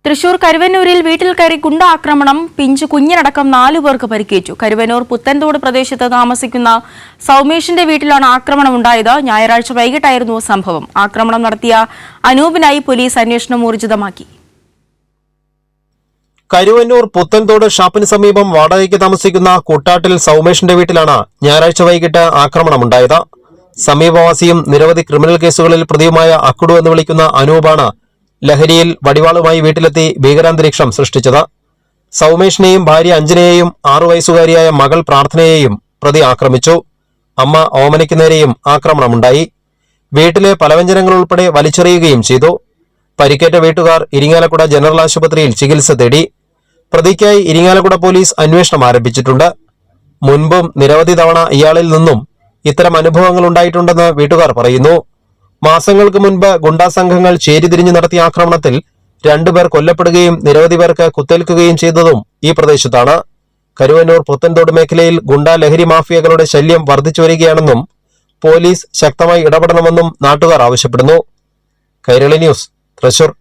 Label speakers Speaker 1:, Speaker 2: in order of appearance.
Speaker 1: തൃശൂർ കരുവന്നൂരിൽ വീട്ടിൽ കയറി ഗുണ്ടാക്രമണം. പിഞ്ചു കുഞ്ഞിനടക്കം 4 പേർക്ക് പരിക്കേറ്റു. കരുവന്നൂർ പുത്തൻതോട് പ്രദേശത്ത് താമസിക്കുന്ന സൗമേഷിന്റെ വീട്ടിലാണ് ആക്രമണം ഉണ്ടായത്. ഞായറാഴ്ച വൈകിട്ടായിരുന്നു സംഭവം. ആക്രമണം നടത്തിയ അനൂപിനായി പോലീസ് അന്വേഷണം ഊർജിതമാക്കി.
Speaker 2: കരുവന്നൂർ പുത്തൻതോട് ഷാപ്പിന് സമീപം വാടകയ്ക്ക് താമസിക്കുന്ന കുട്ടാട്ടിൽ സൗമേഷിന്റെ വീട്ടിലാണ് ഞായറാഴ്ച വൈകിട്ട് ആക്രമണമുണ്ടായത്. സമീപവാസിയും നിരവധി ക്രിമിനൽ കേസുകളിൽ പ്രതിയുമായ അക്കുടു എന്ന് വിളിക്കുന്ന അനൂപാണ് ലഹരിയിൽ വടിവാളുമായി വീട്ടിലെത്തി ഭീകരാന്തരീക്ഷം സൃഷ്ടിച്ചത്. സൗമേഷിനെയും ഭാര്യ അഞ്ജനയെയും 6 വയസ്സുകാരിയായ മകൾ പ്രാർത്ഥനയെയും പ്രതി ആക്രമിച്ചു. അമ്മ ഓമനയ്ക്ക് നേരെയും ആക്രമണമുണ്ടായി. വീട്ടിലെ പലവ്യഞ്ജനങ്ങൾ ഉൾപ്പെടെ വലിച്ചെറിയുകയും ചെയ്തു. പരിക്കേറ്റ വീട്ടുകാർ ഇരിങ്ങാലക്കുട ജനറൽ ആശുപത്രിയിൽ ചികിത്സ തേടി. പ്രതിക്കായി ഇരിങ്ങാലക്കുട പോലീസ് അന്വേഷണം ആരംഭിച്ചിട്ടുണ്ട്. മുൻപും നിരവധി തവണ ഇയാളിൽ നിന്നും ഇത്തരം അനുഭവങ്ങൾ ഉണ്ടായിട്ടുണ്ടെന്ന് വീട്ടുകാർ പറയുന്നു. മാസങ്ങൾക്ക് മുൻപ് ഗുണ്ടാസംഘങ്ങൾ ചേരിതിരിഞ്ഞു നടത്തിയ ആക്രമണത്തിൽ 2 പേർ കൊല്ലപ്പെടുകയും നിരവധി പേർക്ക് കുത്തേൽക്കുകയും ചെയ്തതും ഈ പ്രദേശത്താണ്. കരുവന്നൂർ പുത്തൻതോട് മേഖലയിൽ ഗുണ്ടാ ലഹരി മാഫിയകളുടെ ശല്യം വർദ്ധിച്ചു വരികയാണെന്നും പോലീസ് ശക്തമായി ഇടപെടണമെന്നും നാട്ടുകാർ ആവശ്യപ്പെടുന്നു. കൈരളി ന്യൂസ്, തൃശൂർ.